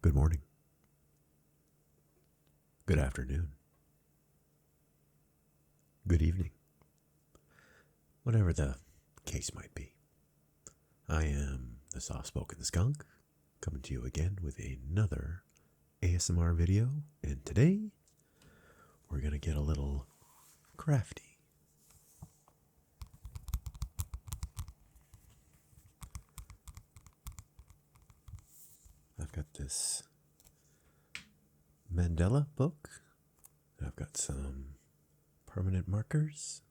Good morning. Good afternoon. Good evening. Whatever the case might be. I am the soft-spoken skunk, coming to you again with another ASMR video, and today we're going to get a little crafty. I've got this Mandala book. I've got some permanent markers.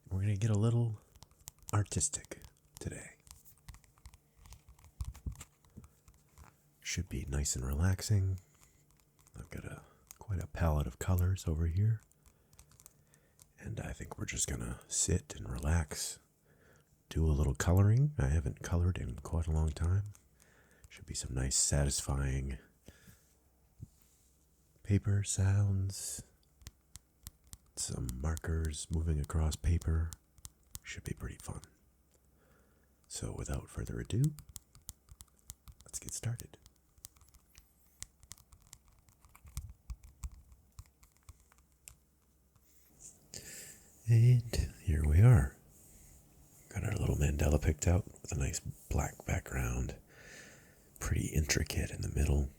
We're going to get a little artistic today. Should be nice and relaxing. I've got quite a palette of colors over here. And I think we're just going to sit and relax, do a little coloring. I haven't colored in quite a long time. Should be some nice, satisfying paper sounds. Some markers moving across paper. Should be pretty fun. So without further ado, let's get started. And here we are. Got our little mandala picked out with a nice black background. Pretty intricate in the middle.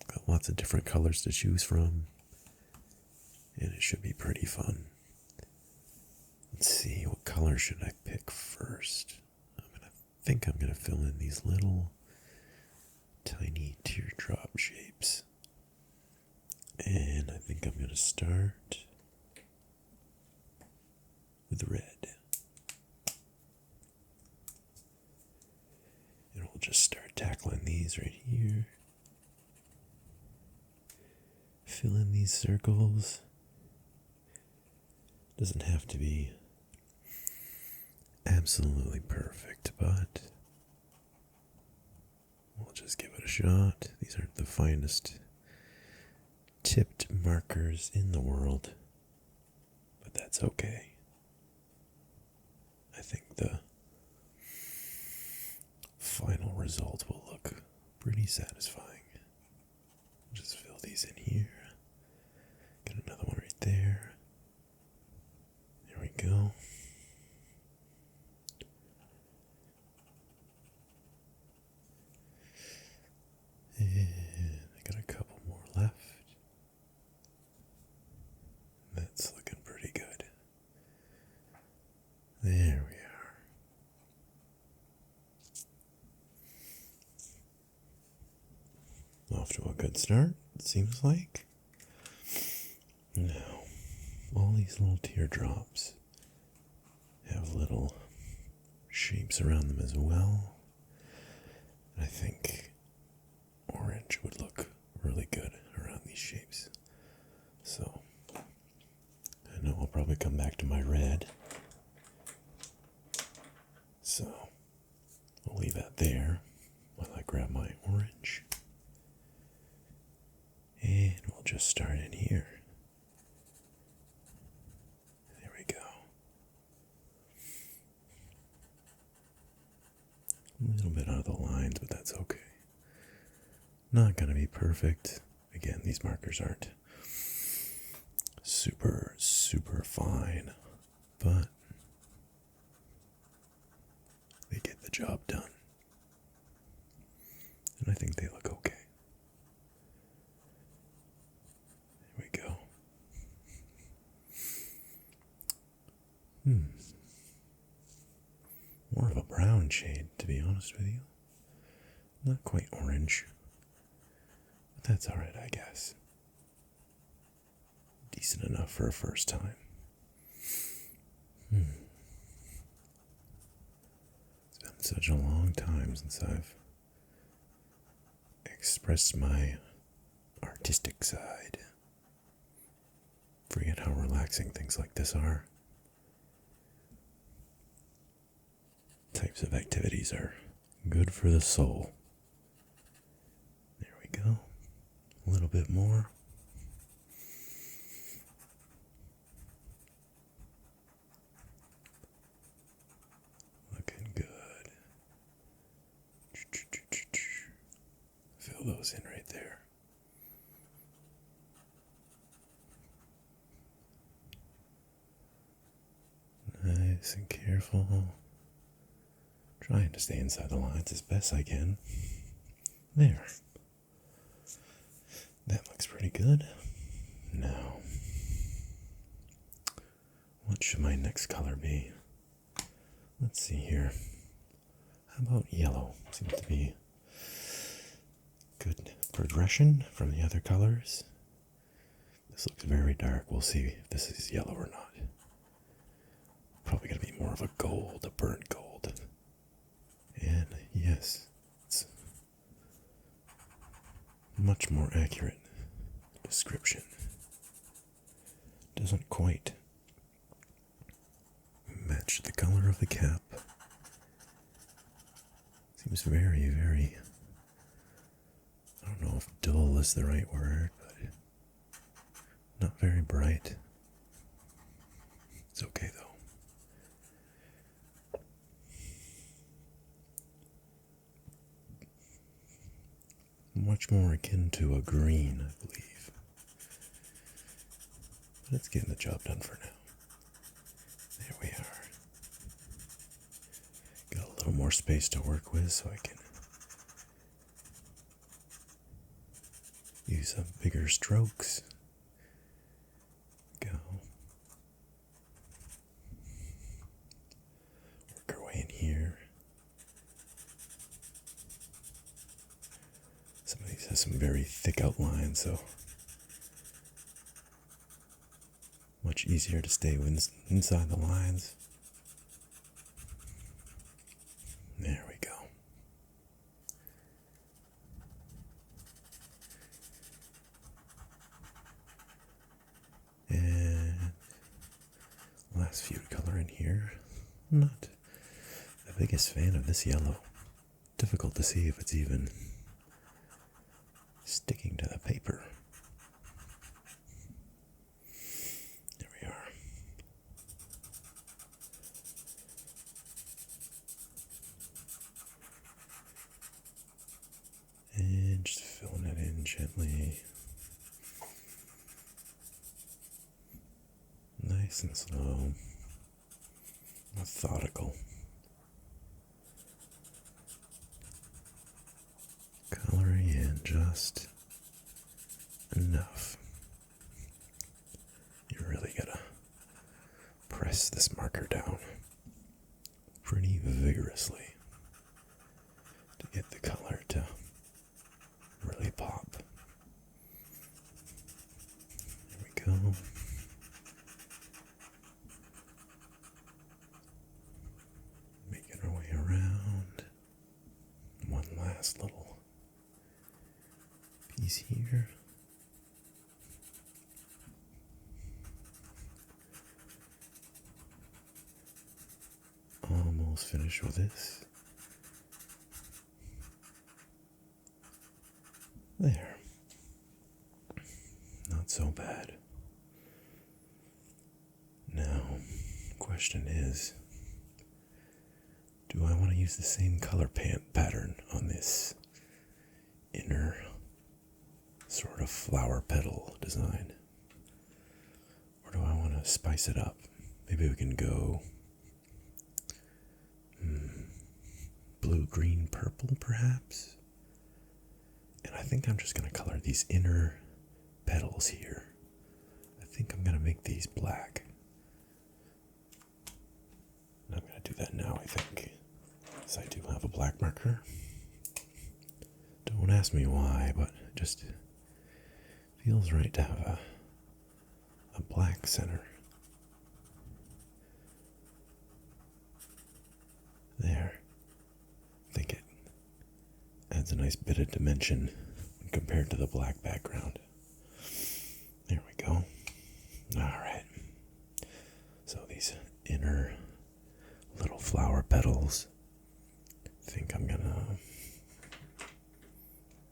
Got lots of different colors to choose from. And it should be pretty fun. Let's see, what color should I pick first? I think I'm going to fill in these little tiny teardrop shapes. And I think I'm going to start with red. And we'll just start tackling these right here. Fill in these circles. Doesn't have to be absolutely perfect, but we'll just give it a shot. These aren't the finest tipped markers in the world, but that's okay. I think the final result will look pretty satisfying. Just fill these in here. Get another one right there. There we go. And I got a couple more left. That's looking pretty good. There we are. Off to a good start, it seems like. Now, all these little teardrops have little shapes around them as well. I think orange would look really good around these shapes. So, I know I'll probably come back to my red. So, I'll leave that there while I grab my orange. And we'll just start in here. There we go. A little bit out of the lines, but that's okay. Not going to be perfect. Again, these markers aren't super fine, but they get the job done. And I think they look okay. There we go. More of a brown shade, to be honest with you. Not quite orange. But that's alright, I guess. Decent enough for a first time. It's been such a long time since I've expressed my artistic side. Forget how relaxing things like this are. Types of activities are good for the soul. There we go. A little bit more. Looking good. Fill those Nice and careful. Trying to stay inside the lines as best I can. There. That looks pretty good. Now, what should my next color be? Let's see here. How about yellow? Seems to be good progression from the other colors. This looks very dark. We'll see if this is yellow or not. Probably going to be more of a gold, a burnt gold. And yes, it's much more accurate description. Doesn't quite match the color of the cap. Seems very, very, I don't know if dull is the right word, but not very bright. It's okay though. Much more akin to a green, I believe. But it's getting the job done for now. There we are. Got a little more space to work with so I can use some bigger strokes. Go. Work our way in here. Some of these have some very thick outlines, so much easier to stay inside the lines. There we go. And last few color in here. I'm not the biggest fan of this yellow. Difficult to see if it's even sticking to the paper. There we are. And just filling it in gently. Nice and slow. Methodical. Coloring in just enough. You really gotta press this marker down pretty vigorously to get the color to really pop. There we go. Making our way around. One last little piece here. Almost finished with this. There. Not so bad. Now, question is, do I want to use the same color pattern on this inner sort of flower petal design? Or do I want to spice it up? Maybe we can go blue, green, purple, perhaps? And I think I'm just going to color these inner petals here. I think I'm going to make these black. And I'm going to do that now, I think. Because I do have a black marker. Don't ask me why, but it just feels right to have a black center. There. I think it adds a nice bit of dimension compared to the black background. There we go. Alright. So these inner little flower petals, I think I'm gonna,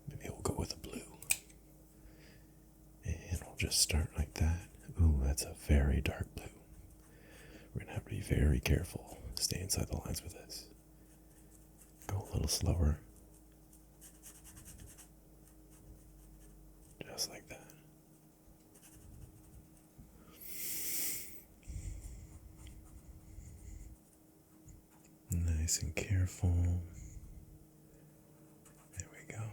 maybe we'll go with a blue. And we'll just start like that. Ooh, that's a very dark blue. We're gonna have to be very careful. Stay inside the lines with this. Go a little slower. Just like that. Nice and careful. There we go.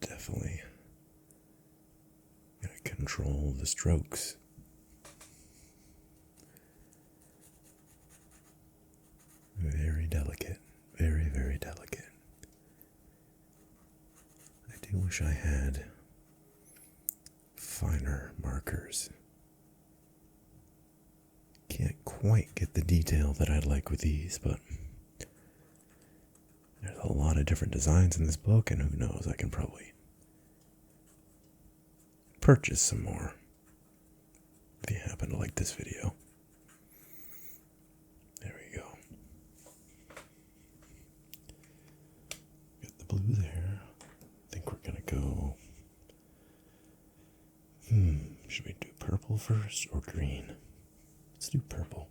Definitely gotta control the strokes. Very delicate. Very, very delicate. I do wish I had finer markers. Can't quite get the detail that I'd like with these, but there's a lot of different designs in this book, and who knows, I can probably purchase some more if you happen to like this video. There we go. Got the blue there. I think we're gonna go. Should we do purple first or green? Let's do purple.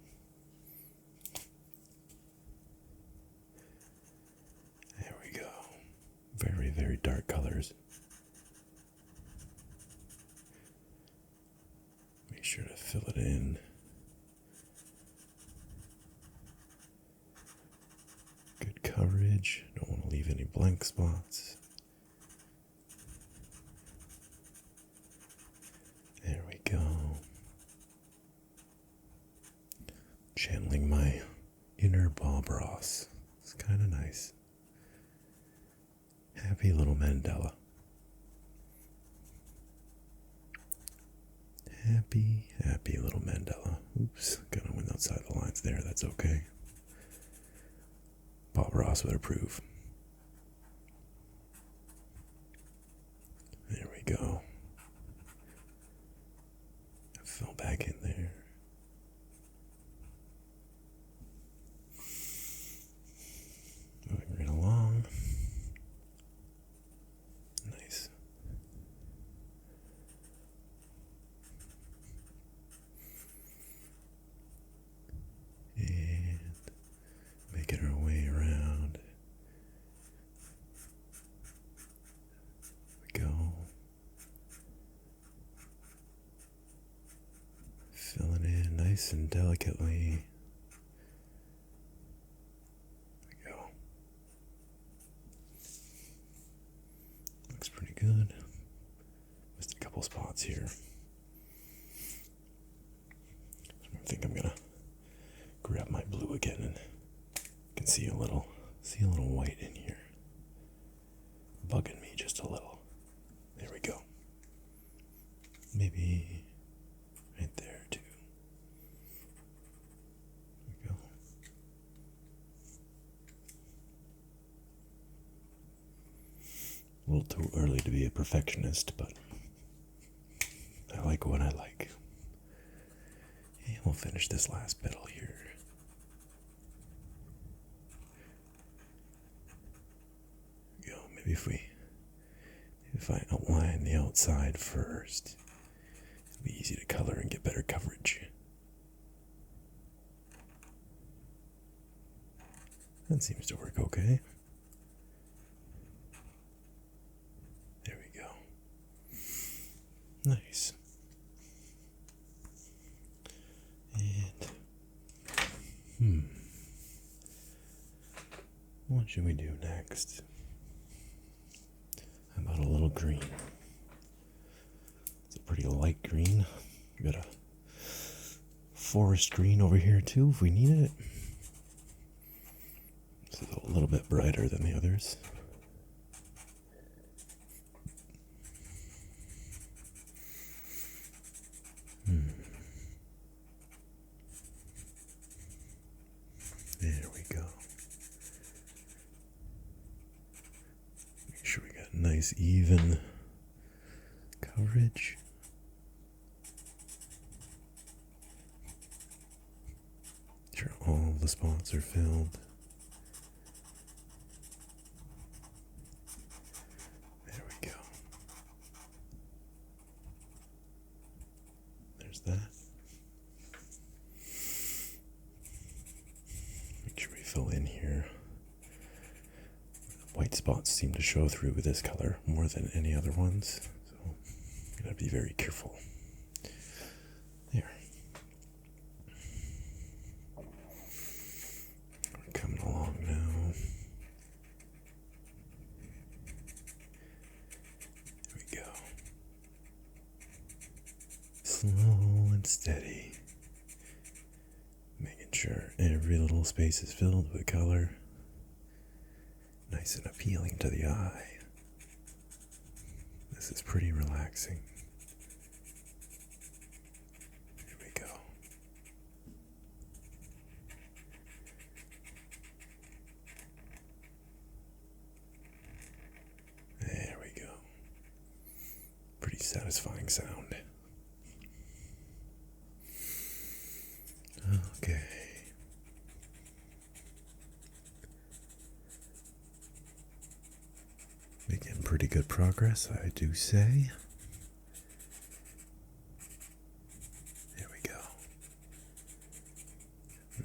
There we go. Very, very dark colors. Make sure to fill it in. Good coverage. Don't want to leave any blank spots. There we go. Channeling my inner Bob Ross. It's kind of nice. Happy little Mandela. Happy, happy little Mandela. Oops, kind of went outside the lines there. That's okay. Bob Ross would approve. There we go. Fill back in there. Moving right along. Nice. And making our way around. There we go. Filling in nice and delicately. There we go. Looks pretty good. Missed a couple spots here. I think I'm gonna grab my blue again, and you can see a little white in here. Bugging me just a little. There we go. Maybe right there too. There we go. A little too early to be a perfectionist, but I like what I like. And we'll finish this last petal here. There we go. Maybe if I outline the outside first, it'll be easy to color and get better coverage. That seems to work okay. There we go. Nice. And what should we do next? How about a little green? It's a pretty light green. We got a forest green over here too if we needed it. This is a little bit brighter than the others. There we go. Make sure we got nice even coverage. Make sure all the spots are filled. There we go. There's that. Make sure we fill in here. White spots seem to show through with this color more than any other ones, so you gotta be very careful. There. along now. Here we go. Slow and steady. Making sure every little space is filled with color. Nice and appealing to the eye. This is pretty relaxing. Here we go. There we go. Pretty satisfying sound. Okay. Making pretty good progress, I do say. There we go.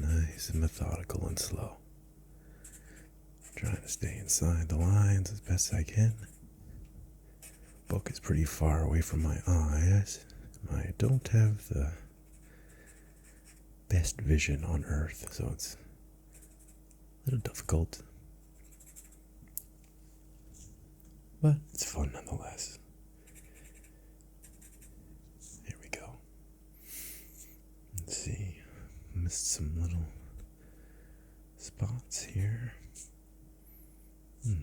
Nice and methodical and slow. Trying to stay inside the lines as best I can. Book is pretty far away from my eyes. I don't have the best vision on Earth, so it's a little difficult. But it's fun nonetheless. Here we go. Let's see. Missed some little spots here. Here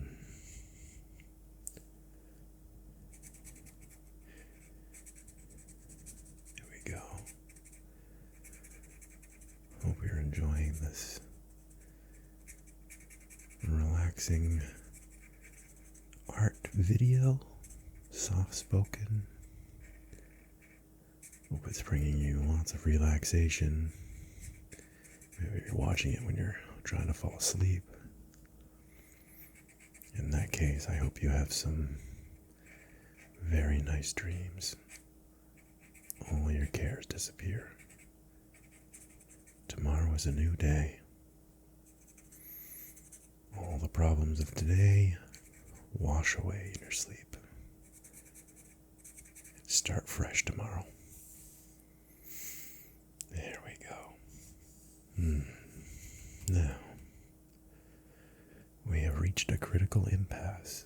we go. Hope you're enjoying this relaxing art video, soft-spoken. Hope it's bringing you lots of relaxation. Maybe you're watching it when you're trying to fall asleep. In that case, I hope you have some very nice dreams. All your cares disappear. Tomorrow is a new day. All the problems of today wash away in your sleep. Start fresh tomorrow. There we go. Now, we have reached a critical impasse.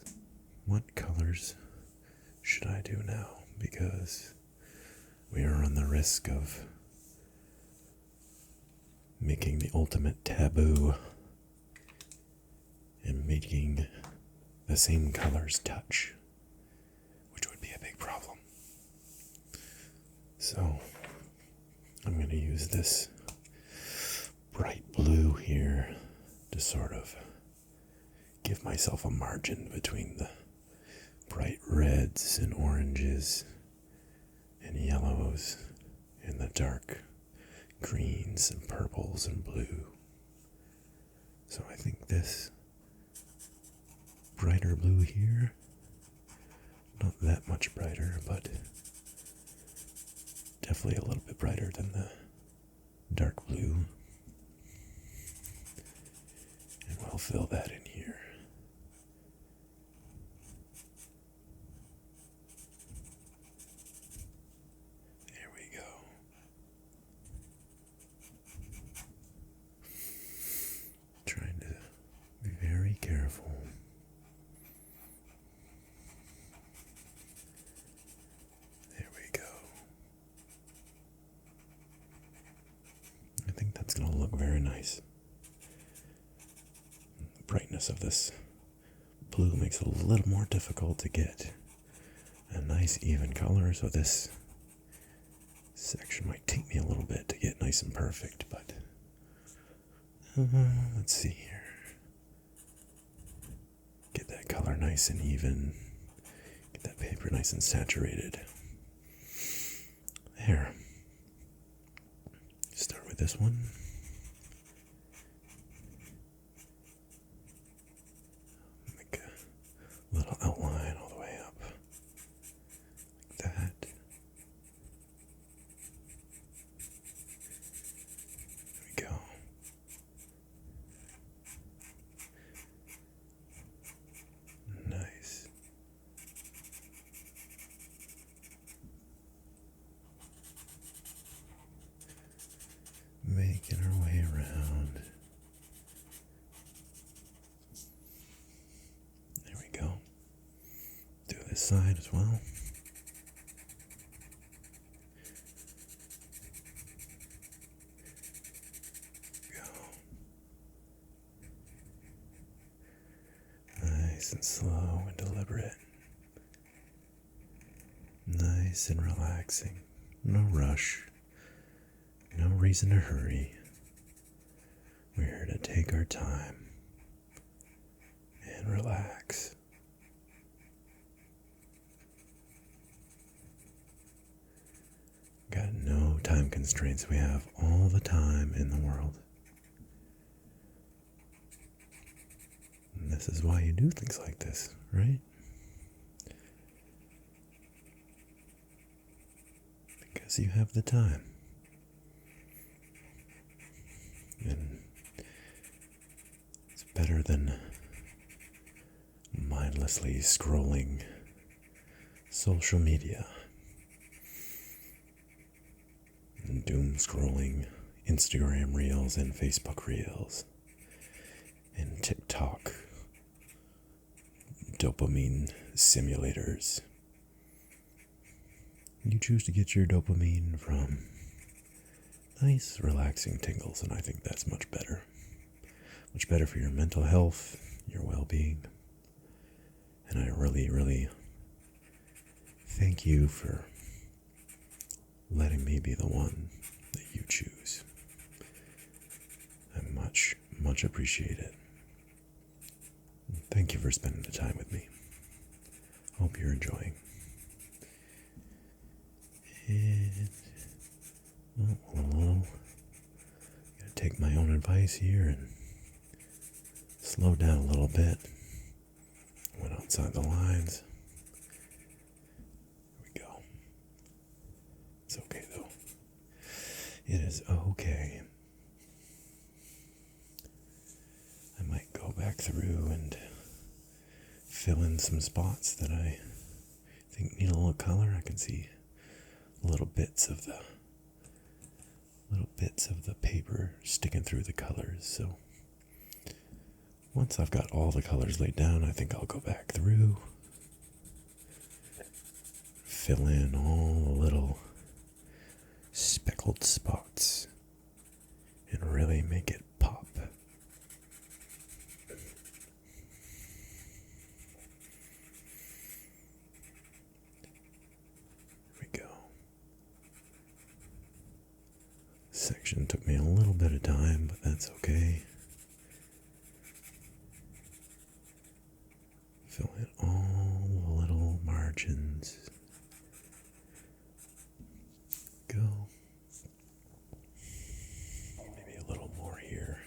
What colors should I do now? Because we are on the risk of making the ultimate taboo and making the same colors touch, which would be a big problem. So I'm going to use this bright blue here to sort of give myself a margin between the bright reds and oranges and yellows and the dark greens and purples and blue. So I think this brighter blue here, not that much brighter, but definitely a little bit brighter than the dark blue. And we'll fill that in here. There we go. Trying to be very careful. There we go. I think that's going to look very nice. The brightness of this blue makes it a little more difficult to get a nice even color, so this section might take me a little bit to get nice and perfect, but let's see here. Get that color nice and even. Get that paper nice and saturated. There. Start with this one. Make a little outline all the way up. Like that. There we go. Nice. Making our way around. this side as well. Nice and slow and deliberate. Nice and relaxing. No rush. No reason to hurry. We're here to take our time and relax. Got no time constraints. We have all the time in the world. And this is why you do things like this, right? Because you have the time. And it's better than mindlessly scrolling social media and doom scrolling Instagram reels and Facebook reels and TikTok dopamine simulators. You choose to get your dopamine from nice, relaxing tingles, and I think that's much better. Much better for your mental health, your well-being. And I really, really thank you for letting me be the one that you choose. I much, much appreciate it. Thank you for spending the time with me. Hope you're enjoying. And gotta take my own advice here and slow down a little bit. Went outside the lines. Here we go. It's okay though. It is okay. I might go back through and fill in some spots that I think need a little color. I can see little bits of the paper sticking through the colors. So once I've got all the colors laid down, I think I'll go back through, fill in all the little speckled spots, and really make it pop. Section took me a little bit of time, but that's okay. Fill in all the little margins. Go. Maybe a little more here.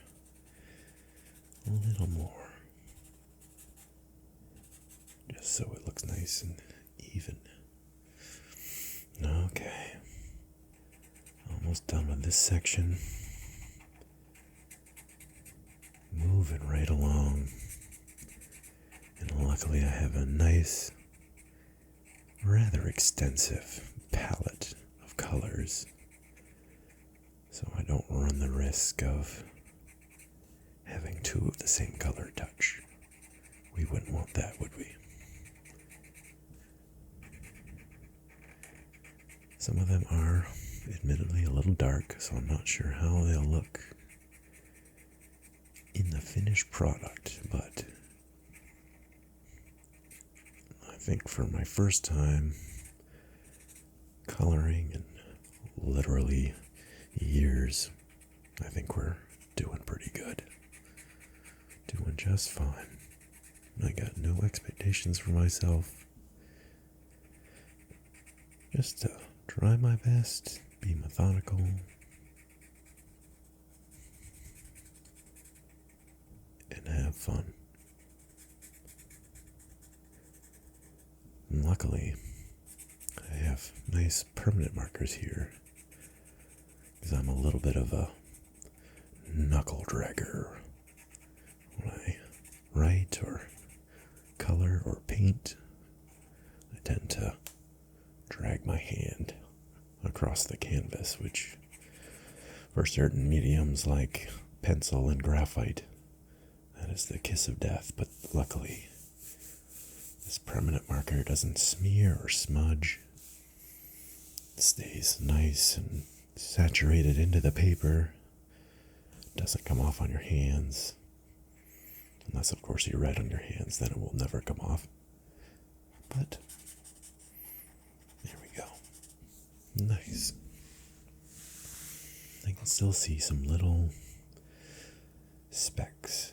A little more. Just so it looks nice and even. Okay. Almost done with this section. Moving right along. And luckily I have a nice, rather extensive palette of colors. So I don't run the risk of having two of the same color touch. We wouldn't want that, would we? Some of them are admittedly a little dark, so I'm not sure how they'll look in the finished product, but I think for my first time coloring in literally years, I think we're doing pretty good. Doing just fine. I got no expectations for myself. Just to try my best, be methodical, and have fun. And luckily, I have nice permanent markers here, because I'm a little bit of a knuckle dragger. When I write or color or paint, I tend to drag my hand across the canvas, which for certain mediums like pencil and graphite, that is the kiss of death. But luckily, the This permanent marker doesn't smear or smudge. It stays nice and saturated into the paper. Doesn't come off on your hands. Unless, of course, you write on your hands, then it will never come off. But there we go. Nice. I can still see some little specks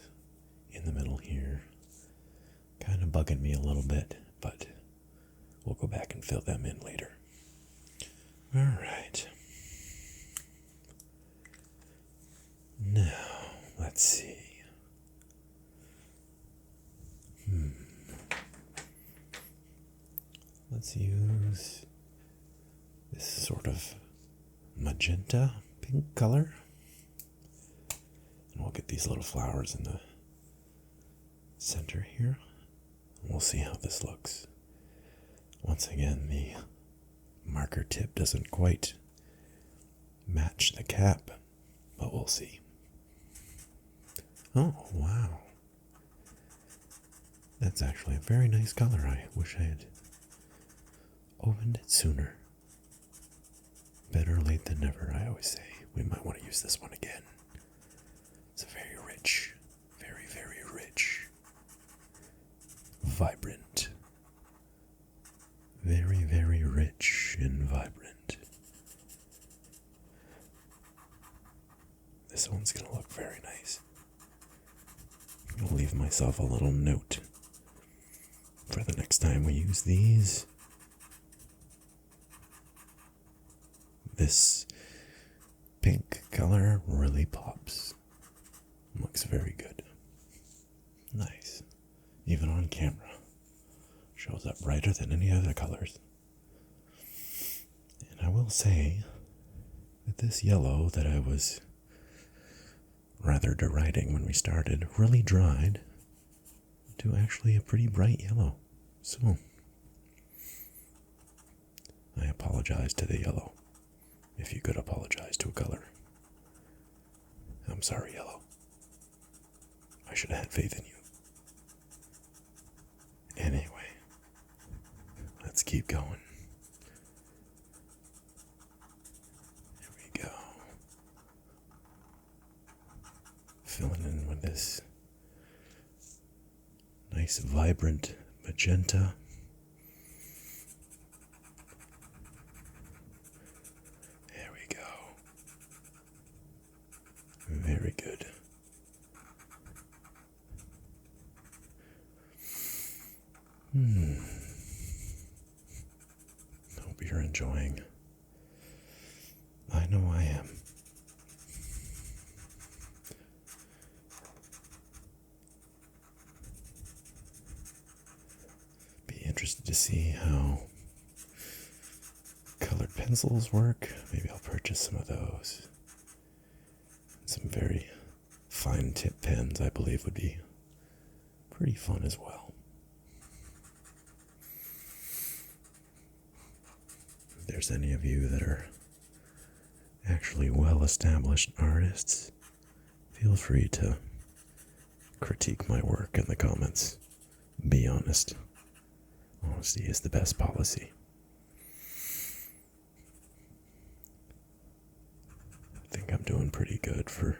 in the middle here. Kind of bugging me a little bit, but we'll go back and fill them in later. Alright. Now, let's see. Let's use this sort of magenta pink color. And we'll get these little flowers in the center here. And we'll see how this looks. Once again, the marker tip doesn't quite match the cap, but we'll see. Oh, wow. That's actually a very nice color. I wish I had opened it sooner. Better late than never, I always say. We might want to use this one again. It's a very rich, very, very rich, vibrant. Very, very rich and vibrant. This one's going to look very nice. I'm going to leave myself a little note for the next time we use these. This pink color really pops. Looks very good. Nice. Even on camera. Shows up brighter than any other colors. And I will say that this yellow that I was rather deriding when we started really dried to actually a pretty bright yellow. So, I apologize to the yellow. If you could apologize to a color. I'm sorry, yellow. I should have had faith in you. Anyway, let's keep going. Here we go. Filling in with this nice vibrant magenta. There we go. Very good. Hope you're enjoying. I know I am. Be interested to see how colored pencils work. Maybe I'll purchase some of those. Some very fine tip pens, I believe, would be pretty fun as well. If there's any of you that are actually well-established artists, feel free to critique my work in the comments. Be honest. Honesty is the best policy. I think I'm doing pretty good for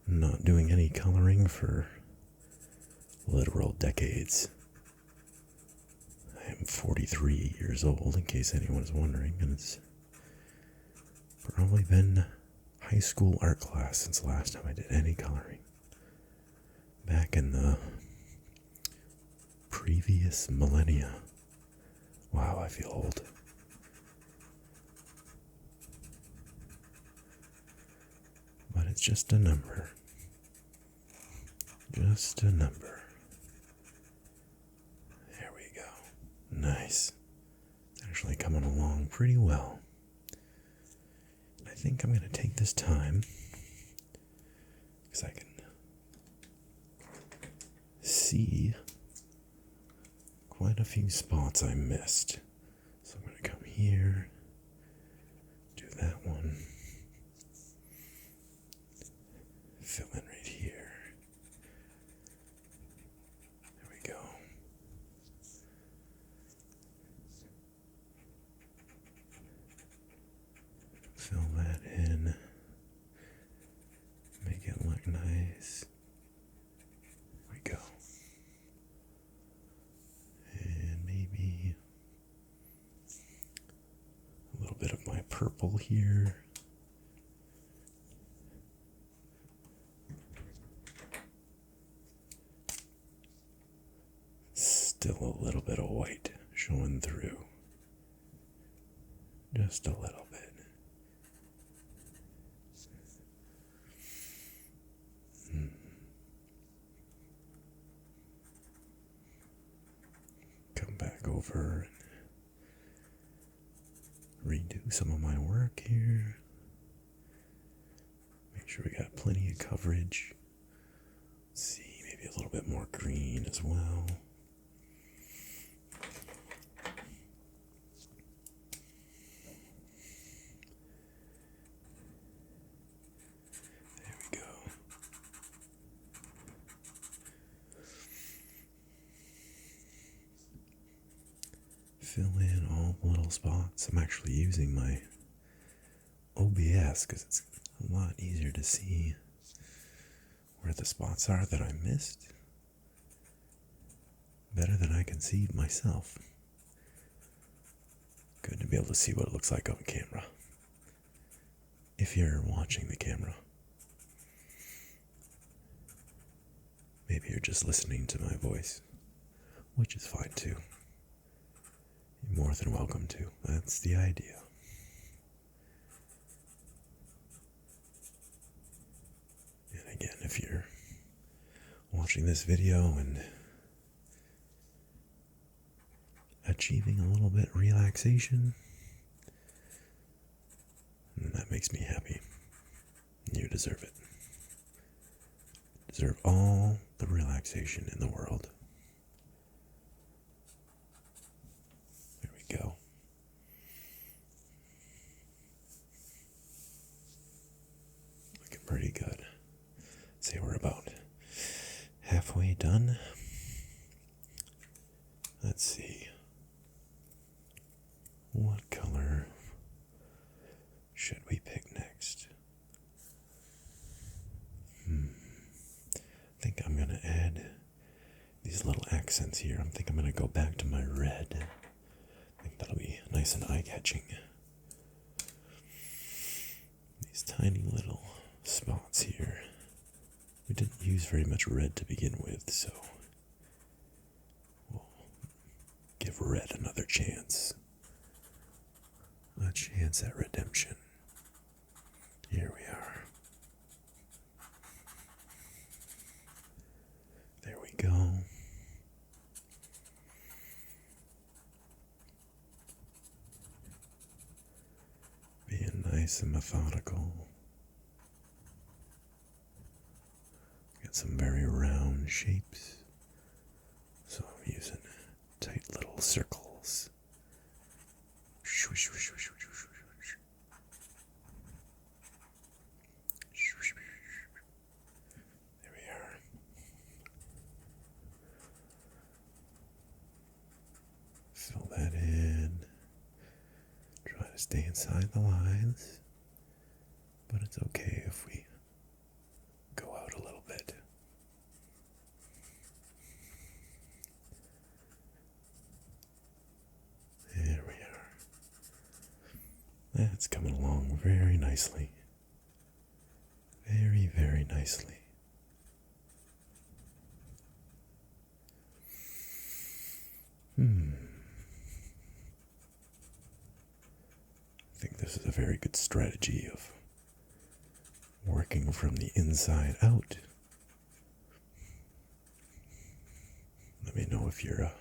not doing any coloring for literal decades. I am 43 years old, in case anyone is wondering, and it's probably been high school art class since the last time I did any coloring. Back in the previous millennia. Wow, I feel old. But it's just a number. Just a number. There we go. Nice. It's actually coming along pretty well. I think I'm going to take this time because I can see quite a few spots I missed. So I'm going to come here, do that one, fill in right here. purple here. Still a little bit of white showing through. Just a little bit. Come back over and redo some of my work here. Make sure we got plenty of coverage. Let's see, maybe a little bit more green as well. There we go. Fill in all the little spots. I'm actually using my OBS because it's a lot easier to see where the spots are that I missed. Better than I can see myself. Good to be able to see what it looks like on camera. If you're watching the camera. Maybe you're just listening to my voice, which is fine too. You're more than welcome to. That's the idea. And again, if you're watching this video and achieving a little bit of relaxation, that makes me happy. You deserve it. Deserve all the relaxation in the world. There we go. Looking pretty good. Say we're about halfway done. Let's see. What color should we pick next? I think I'm going to add these little accents here. I think I'm going to go back to my red. I think that'll be nice and eye-catching. These tiny little spots here. We didn't use very much red to begin with, so we'll give red another chance. A chance at redemption. Here we are. There we go. Being nice and methodical. Got some very round shapes. So I'm using tight little circles. There we are. Fill that in. Try to stay inside the lines, but it's okay if we go out a little bit. There we are. That's coming along very nicely. Very, very nicely. I think this is a very good strategy of working from the inside out. Let me know if you're a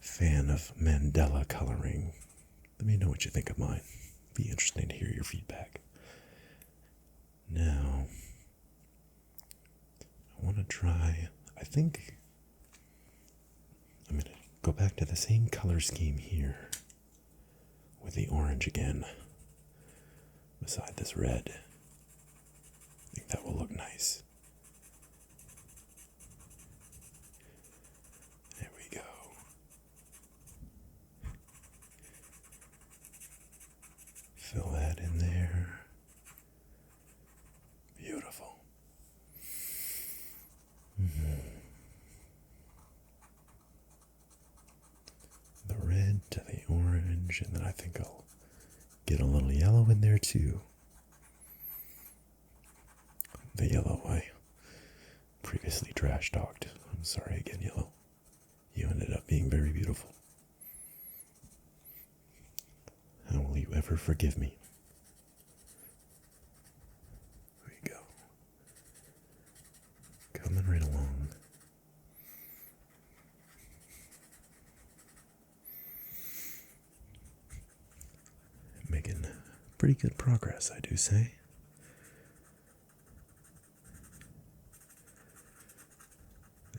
fan of Mandala coloring. Let me know what you think of mine. Be interesting to hear your feedback. Now, I want to try, I think I'm going to go back to the same color scheme here with the orange again beside this red. I think that will look nice. There we go. Fill that in there. Beautiful. The red to the orange, and then I think I'll Get a little yellow in there too. The yellow I previously trash talked. I'm sorry again, yellow. You ended up being very beautiful. How will you ever forgive me? There you go. Coming right along. Making pretty good progress, I do say.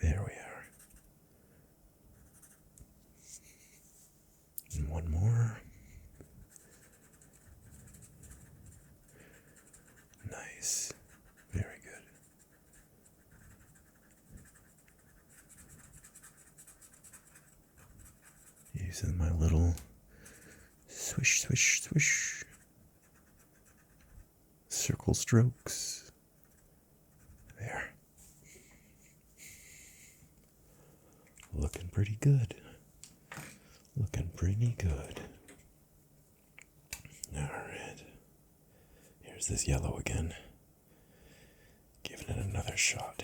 There we are. And one more. Nice. Very good. Using my little swish, swish, swish circle strokes. There. Looking pretty good. Looking pretty good. Alright. Here's this yellow again. Giving it another shot.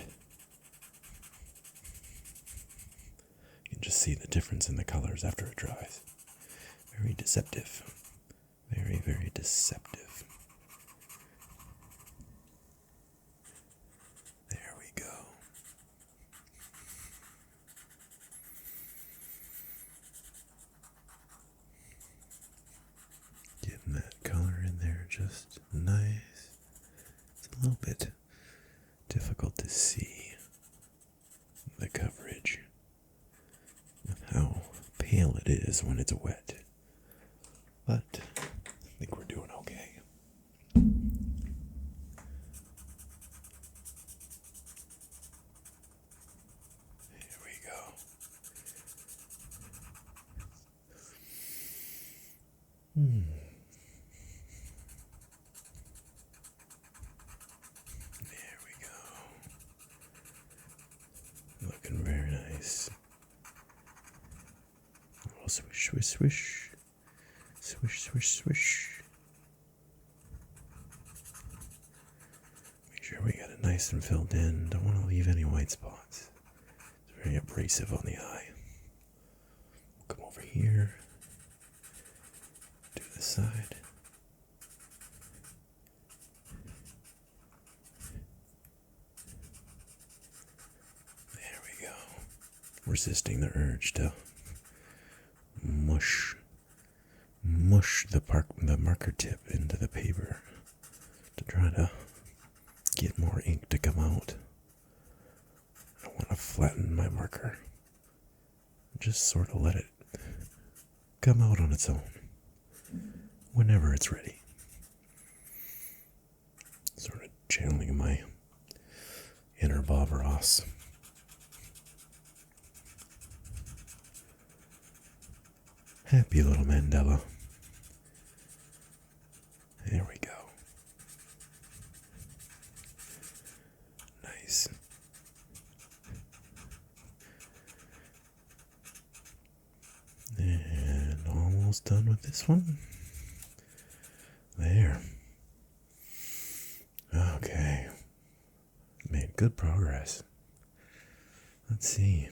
You can just see the difference in the colors after it dries. Very deceptive. Very, very deceptive. There we go. Getting that color in there just nice. It's a little bit difficult to see the coverage of how pale it is when it's wet. But I think we're doing okay. Here we go. There we go. Looking very nice. A little swish, swish, swish. Swish, swish, swish. Make sure we got it nice and filled in. Don't want to leave any white spots. It's very abrasive on the eye. We'll come over here. Do this side. There we go. Resisting the urge to mush the marker tip into the paper to try to get more ink to come out. I want to flatten my marker. Just sort of let it come out on its own whenever it's ready. Sort of channeling my inner Bob Ross. Happy little Mandala. There we go. Nice. And almost done with this one. There. Okay. Made good progress. Let's see.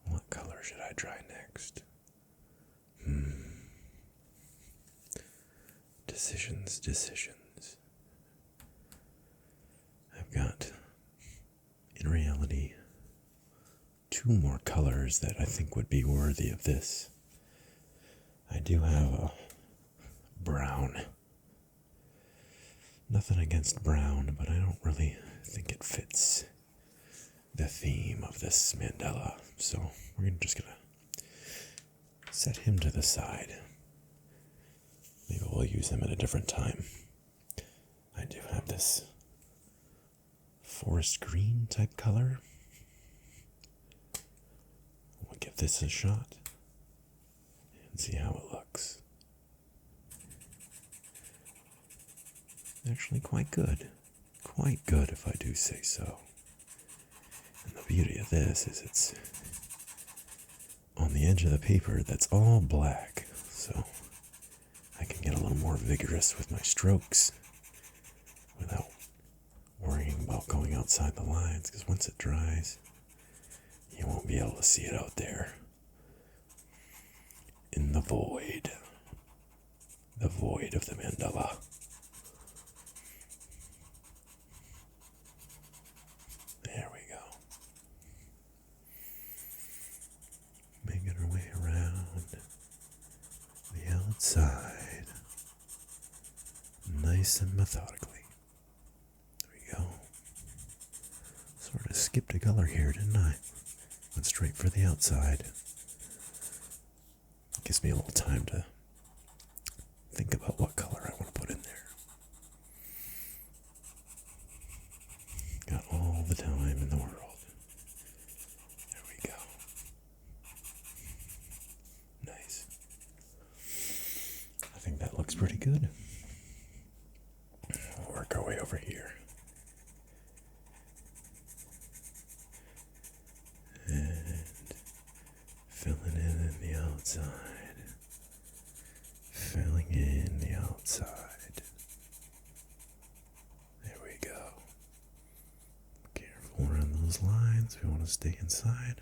What color should I try next? Decisions. I've got, in reality, 2 more colors that I think would be worthy of this. I do have a brown. Nothing against brown, but I don't really think it fits the theme of this Mandala. So we're just gonna set him to the side. Maybe we'll use him at a different time. I do have this forest green type color. We'll give this a shot and see how it looks. Actually quite good. Quite good if I do say so. And the beauty of this is it's on the edge of the paper that's all black, so I can get a little more vigorous with my strokes without worrying about going outside the lines, because once it dries, you won't be able to see it out there in the void of the mandala. There we go. Making our way around the outside, nice and methodically. There we go. Sort of skipped a color here, didn't I? Went straight for the outside. Gives me a little time to think about what color I want to put in there. Got all the time in the world. There we go. Nice. I think that looks pretty good. We'll work our way over here. And filling in the outside. Filling in the outside. There we go. Careful around those lines. We want to stay inside.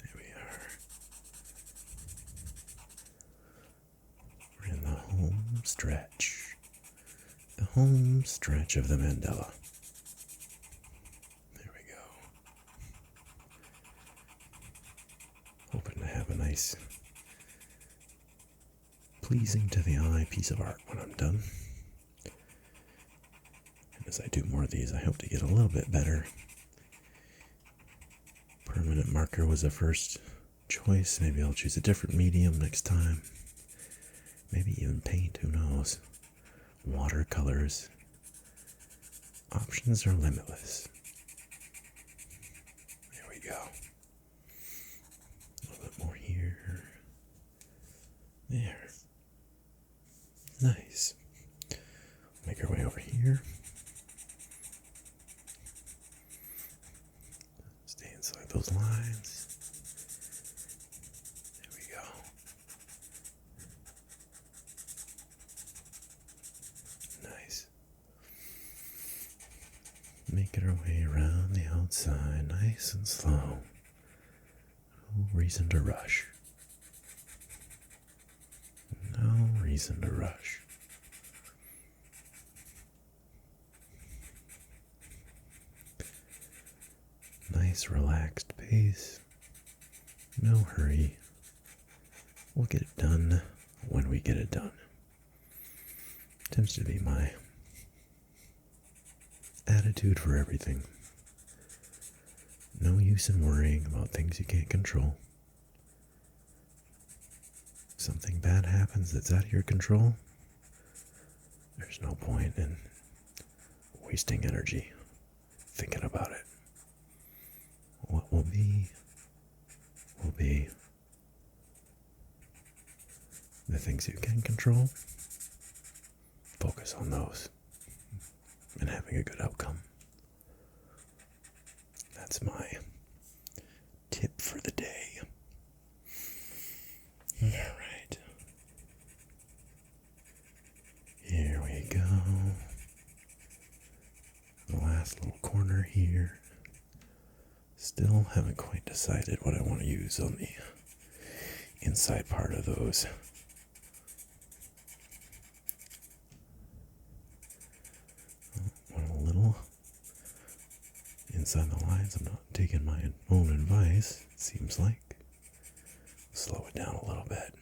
There we are. We're in the home stretch. The home stretch of the mandala. There we go. Hoping to have a nice, pleasing to the eye piece of art when I'm done. And as I do more of these, I hope to get a little bit better. Permanent marker was the first choice. Maybe I'll choose a different medium next time. Maybe even paint, who knows. Watercolors. Options are limitless. There we go. A little bit more here. There. Nice. Make our way over here. Stay inside those lines. There we go. Nice. Making our way around the outside, nice and slow. No reason to rush. No reason to rush. Nice relaxed pace. No hurry. We'll get it done when we get it done. Tends to be my attitude for everything. No use in worrying about things you can't control. Something bad happens that's out of your control, there's no point in wasting energy thinking about it. What will be, will be. The things you can control, focus on those and having a good outcome. That's my tip for the day. All right. Here we go. The last little corner here. Still haven't quite decided what I want to use on the inside part of those. Went a little inside the lines. I'm not taking my own advice, it seems like. Slow it down a little bit.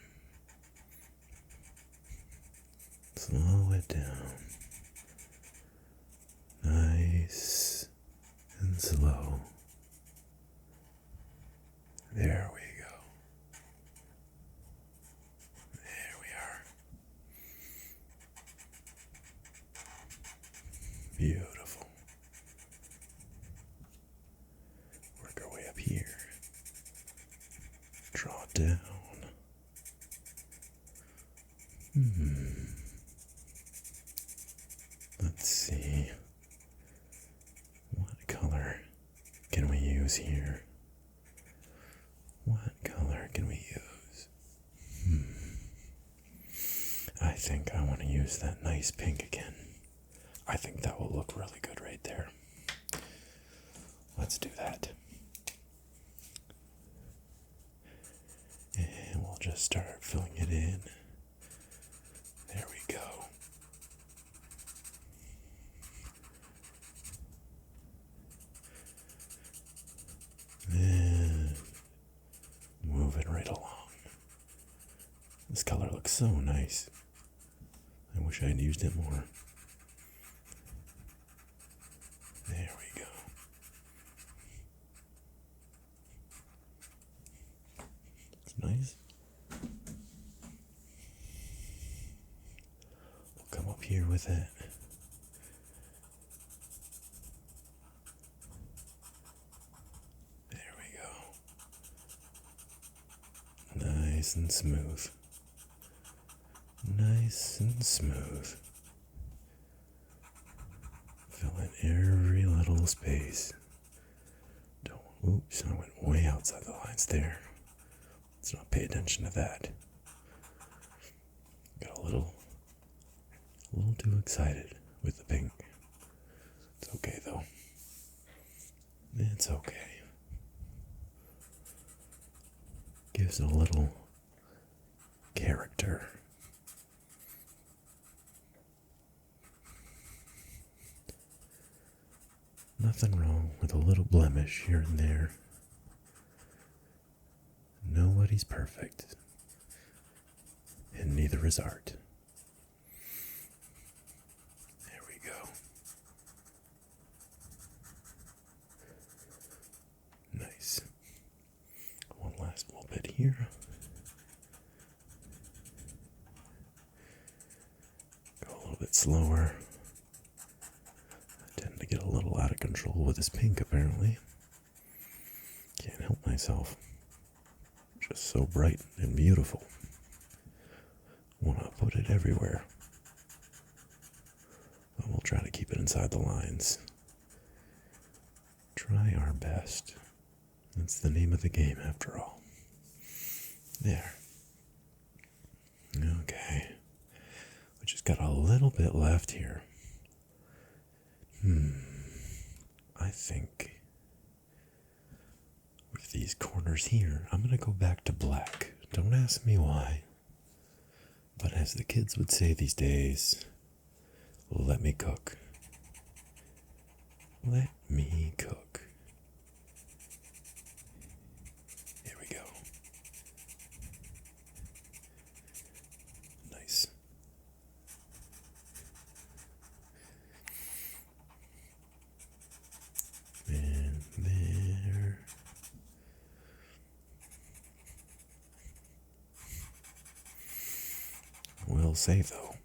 Slow it down. Nice and slow. There we go. There we are. Beautiful. Work our way up here. Draw it down. Let's see. What color use here? What color can we use? I think I want to use that nice pink again. I think that will look really good right there. Let's do that. And we'll just start filling it in. There we go. And moving right along. This color looks so nice. I wish I had used it more. There we go. It's nice. We'll come up here with it. There we go. Nice and smooth. Nice and smooth. Fill in every little space. Oops, I went way outside the lines there. Let's not pay attention to that. Got a little too excited with the pink. It's okay though. It's okay. Gives it a little character. Nothing wrong with a little blemish here and there. Nobody's perfect. And neither is art. There we go. Nice. One last little bit here. Go a little bit slower. To get a little out of control with this pink, apparently. Can't help myself. Just so bright and beautiful. Want to put it everywhere. But we'll try to keep it inside the lines. Try our best. That's the name of the game, after all. There. Okay. We just got a little bit left here. I think with these corners here, I'm going to go back to black. Don't ask me why. But as the kids would say these days, let me cook. Let me cook. Here we go. Nice. And there. Will say though,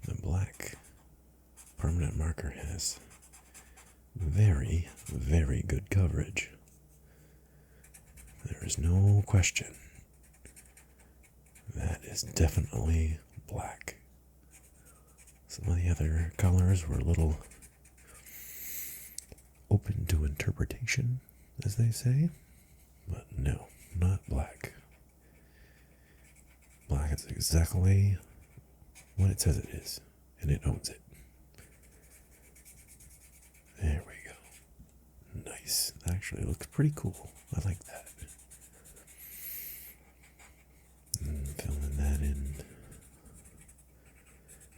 the black permanent marker has very, very good coverage. There is no question. That is definitely black. Some of the other colors were a little open to interpretation, as they say, but no, not black. Black is exactly what it says it is, and it owns it. There we go. Nice. That actually looks pretty cool. I like that. And filling that in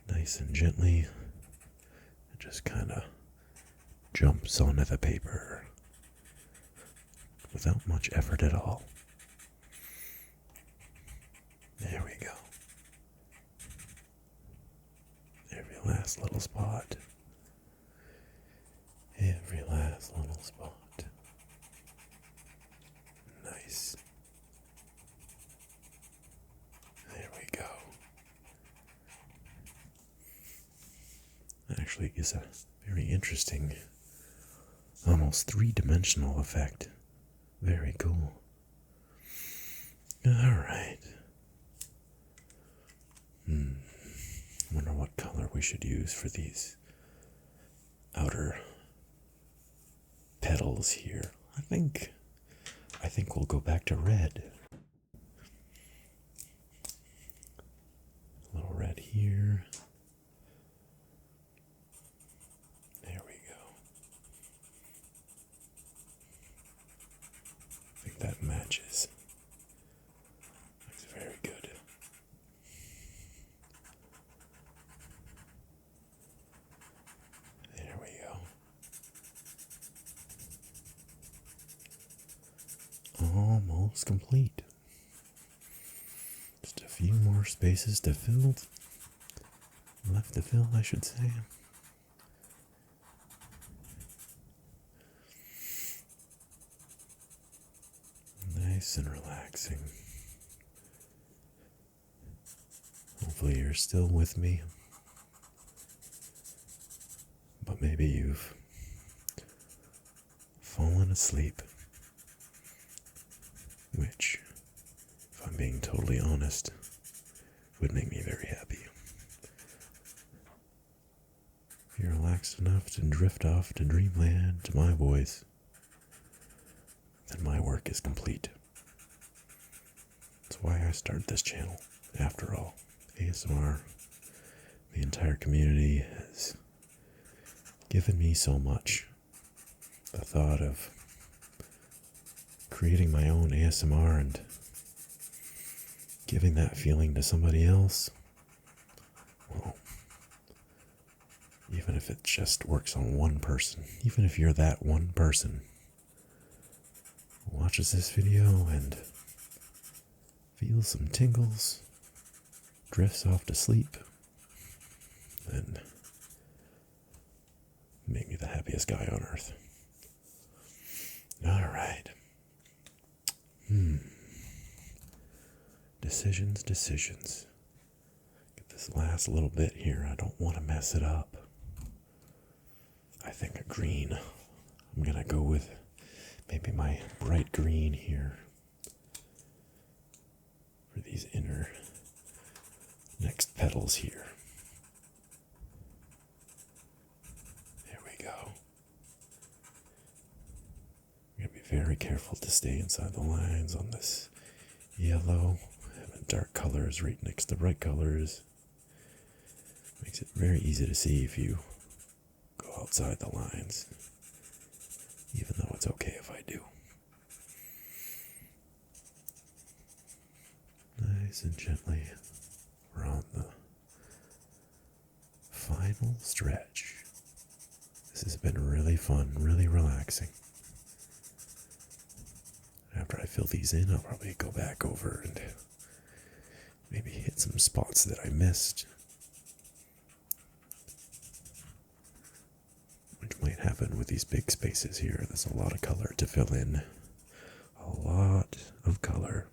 nice and gently. It just kind of jumps onto the paper without much effort at all. There we go. Every last little spot. Every last little spot. Nice. There we go. That actually gives a very interesting, almost three-dimensional effect. Very cool. Alright. Wonder what color we should use for these outer petals petals here. I think we'll go back to red. A little red here. There we go. I think that matches. Looks very good. There we go. Almost complete. Just a few more spaces to fill. Left to fill, I should say. Nice and relaxing. Hopefully you're still with me. But maybe you've fallen asleep. Which, if I'm being totally honest, would make me very happy. If you're relaxed enough to drift off to dreamland to my voice, then my work is complete. That's why I started this channel. After all, ASMR, the entire community has given me so much. The thought of creating my own ASMR and giving that feeling to somebody else, well, even if it just works on one person, even if you're that one person who watches this video and feels some tingles, drifts off to sleep, then make me the happiest guy on earth. Alright. Decisions. Get this last little bit here. I don't want to mess it up. I think a green. I'm gonna go with maybe my bright green here for these inner next petals here. There we go. I'm gonna be very careful to stay inside the lines on this yellow. Having dark colors right next to bright colors makes it very easy to see if you go outside the lines, even though it's okay if I do. Nice and gently, we're on the final stretch. This has been really fun, really relaxing. After I fill these in, I'll probably go back over and maybe hit some spots that I missed, which might happen with these big spaces here. There's a lot of color to fill in. A lot of color.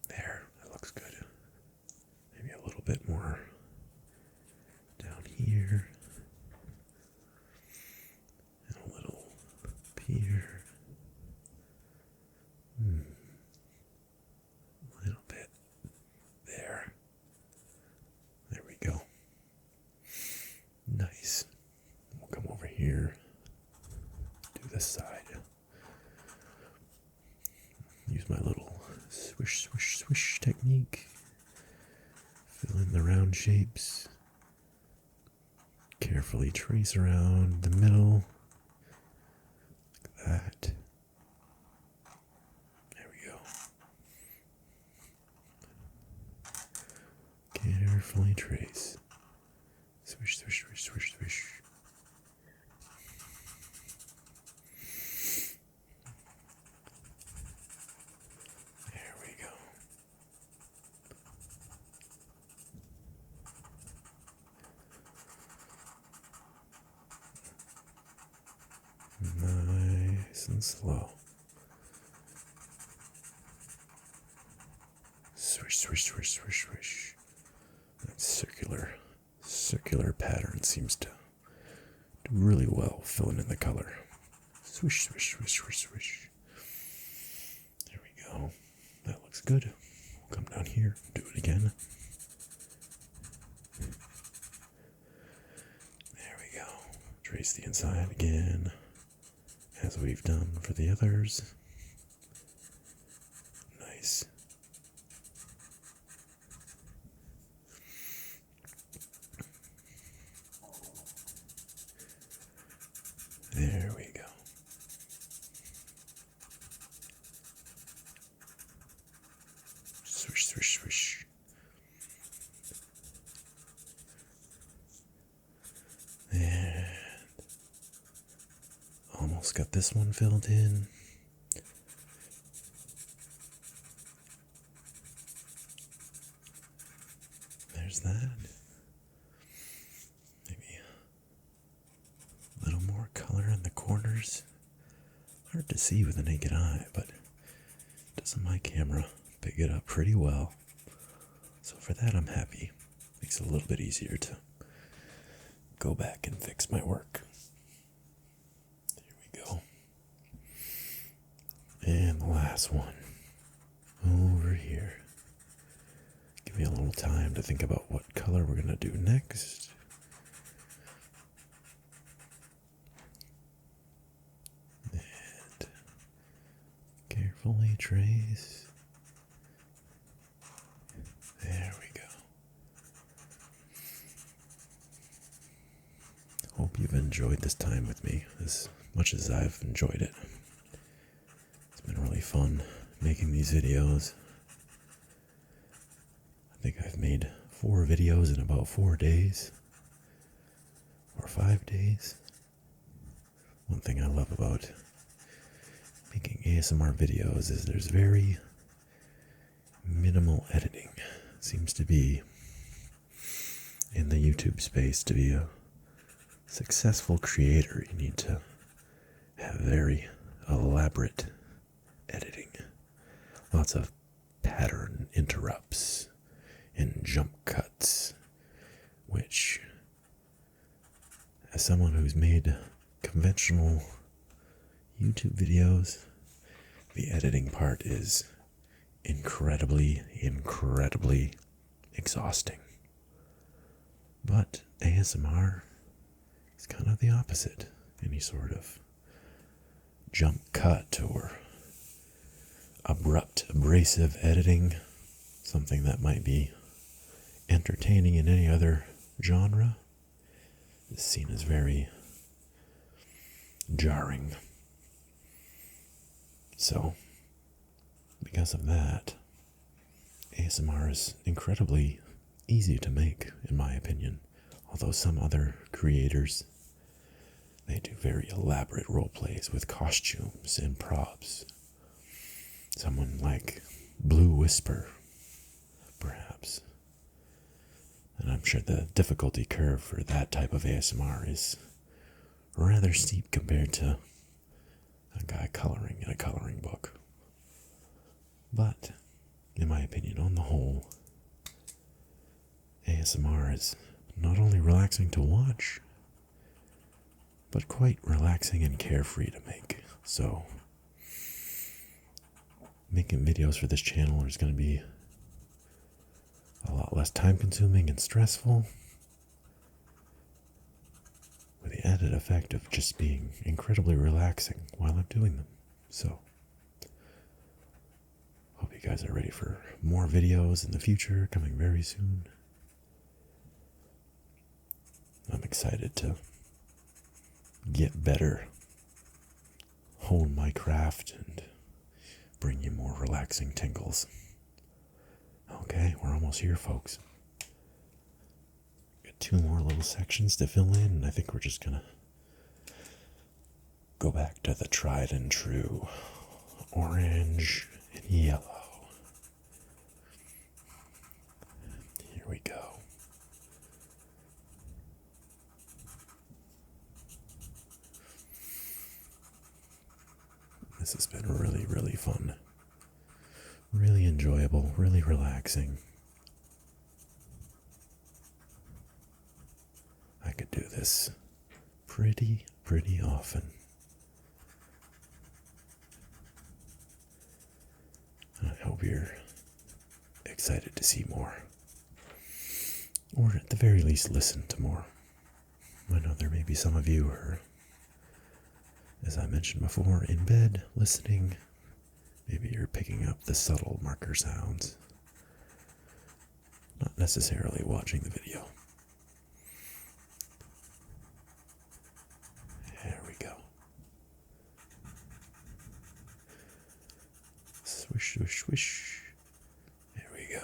There, that looks good. Maybe a little bit more down here. And a little up here. A little bit there. There we go. Nice. We'll come over here. Do this side. Use my little swish, swish, swish technique. Fill in the round shapes. Carefully trace around the middle. Like that. There we go. Carefully trace. Swish, swish, swish, swish, swish. There we go. Nice and slow. Swish, swish, swish, swish, swish. That circular pattern seems to do really well filling in the color. Swish, swish, swish, swish, swish. There we go. That looks good. We'll come down here, do it again. There we go. Trace the inside again. as we've done for the others. Nice. There we go. Swish, swish, swish. And almost got this one filled in. There's that. Maybe a little more color in the corners. Hard to see with the naked eye, but doesn't my camera pick it up pretty well? So for that I'm happy. Makes it a little bit easier to go back and fix my work. Here we go. And the last one. Over here. Give me a little time to think about what color we're going to do next. And carefully trace. There we go. Hope you've enjoyed this time with me as much as I've enjoyed it. It's been really fun making these videos. I think I've made 4 videos in about 4 days. Or 5 days. One thing I love about making ASMR videos is there's very minimal editing. Seems to be in the YouTube space. To be a successful creator, you need to have very elaborate editing. Lots of pattern interrupts and jump cuts, which, as someone who's made conventional YouTube videos, the editing part is incredibly exhausting. But ASMR is kind of the opposite. Any sort of jump cut or abrupt, abrasive editing, something that might be entertaining in any other genre, is seen as very jarring. So, because of that, ASMR is incredibly easy to make, in my opinion. Although some other creators, they do very elaborate role plays with costumes and props. Someone like Blue Whisper, perhaps. And I'm sure the difficulty curve for that type of ASMR is rather steep compared to a guy coloring in a coloring book. But, in my opinion, on the whole, ASMR is not only relaxing to watch, but quite relaxing and carefree to make. So, making videos for this channel is going to be a lot less time consuming and stressful, with the added effect of just being incredibly relaxing while I'm doing them. So, hope you guys are ready for more videos in the future, coming very soon. I'm excited to get better, hone my craft, and bring you more relaxing tingles. Okay, we're almost here, folks. Got 2 more little sections to fill in, and I think we're just gonna go back to the tried and true orange and yellow. Here we go. This has been really fun. Really enjoyable, really relaxing. I could do this pretty often. I hope you're excited to see more. Or at the very least listen to more. I know there may be some of you who are as I mentioned before, in bed, listening. Maybe you're picking up the subtle marker sounds, not necessarily watching the video. There we go. Swish, swish, swish. There we go.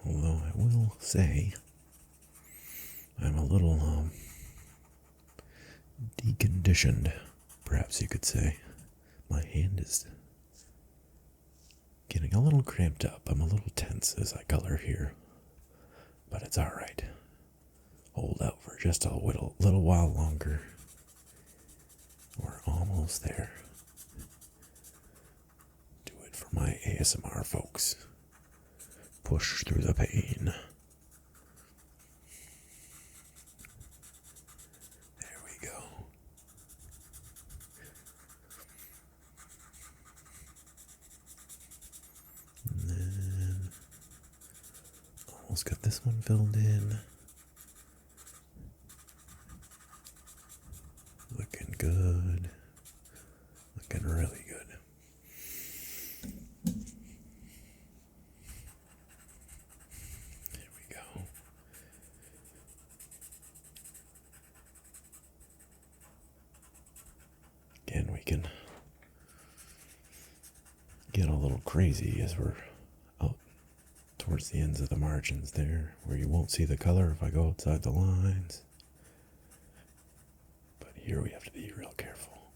Although I will say, I'm a little deconditioned, perhaps you could say. My hand is getting a little cramped up. I'm a little tense as I color here, but it's alright. Hold out for just a little while longer. We're almost there. Do it for my ASMR folks. Push through the pain. There we go. And then almost got this one filled in. Looking good. Looking really good. There we go. Again, we can get a little crazy as we're out towards the ends of the margins there, where you won't see the color if I go outside the lines. Here we have to be real careful.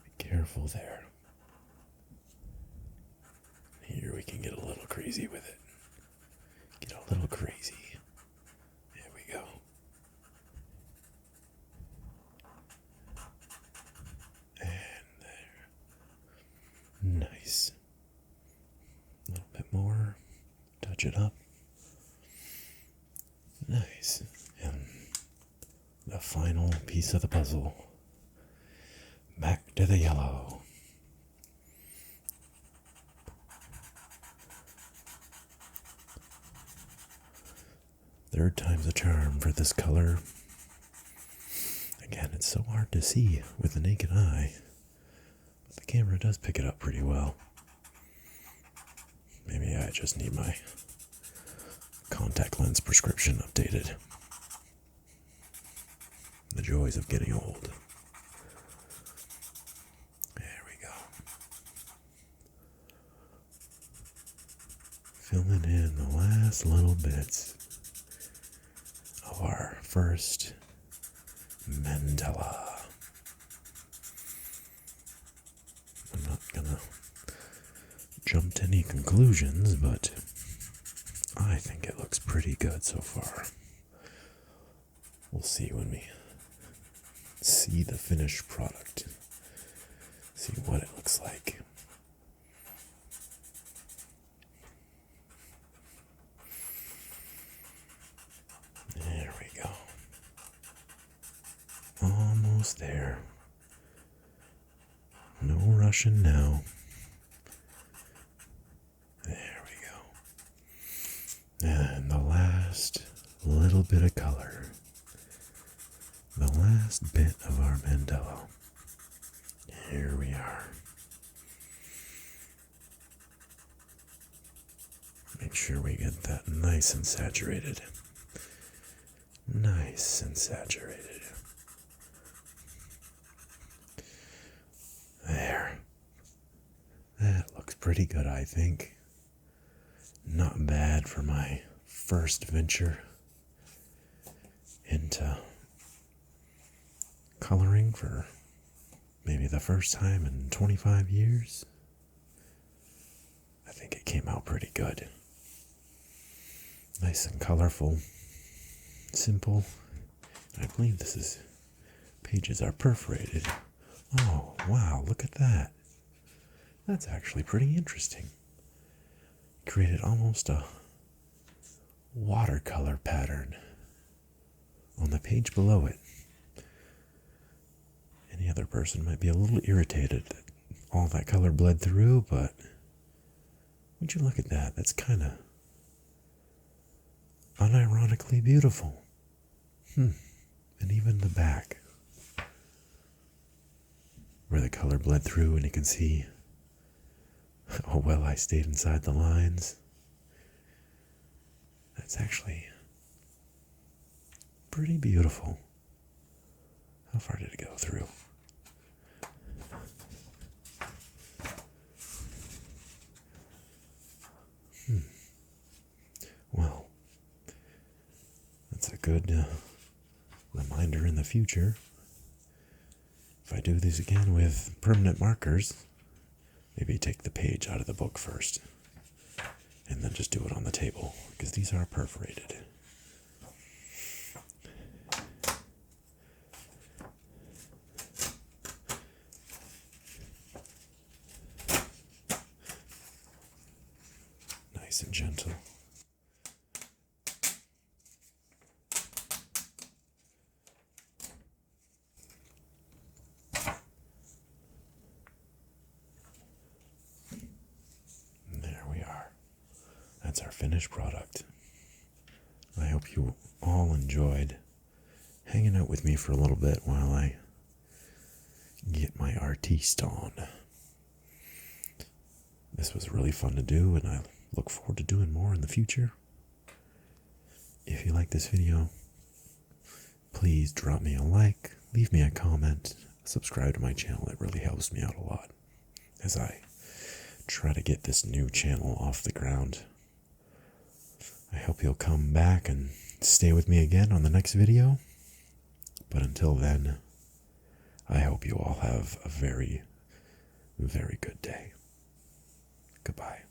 Be careful there. Here we can get a little crazy with it. Get a little crazy. There we go. And there. Nice. A little bit more. Touch it up. Nice. And the final piece of the puzzle. Back to the yellow. Third time's a charm for this color. Again, it's so hard to see with the naked eye, but the camera does pick it up pretty well. Maybe I just need my contact lens prescription updated. The joys of getting old. There we go. Filling in the last little bits of our first mandala. I'm not gonna jump to any conclusions, but I think it looks pretty good so far. We'll see when we see the finished product, see what it looks like. There we go. Almost there. No rushing now. There we go. And the last little bit of color. The last bit of our mandala. Here we are. Make sure we get that nice and saturated. Nice and saturated. There. That looks pretty good, I think. Not bad for my first venture into coloring for maybe the first time in 25 years. I think it came out pretty good. Nice and colorful. Simple. I believe pages are perforated. Oh, wow, look at that. That's actually pretty interesting. Created almost a watercolor pattern on the page below it. Any other person might be a little irritated that all that color bled through, but would you look at that? That's kind of unironically beautiful. And even the back, where the color bled through and you can see how well I stayed inside the lines. That's actually pretty beautiful. How far did it go through? Well, that's a good reminder in the future. If I do this again with permanent markers, maybe take the page out of the book first, and then just do it on the table, because these are perforated. Nice and gentle. There we are. That's our finished product. I hope you all enjoyed hanging out with me for a little bit while I get my artiste on. This was really fun to do, and I look forward to doing more in the future. If you like this video, please drop me a like, leave me a comment, subscribe to my channel. It really helps me out a lot as I try to get this new channel off the ground. I hope you'll come back and stay with me again on the next video. But until then, I hope you all have a very, very good day. Goodbye.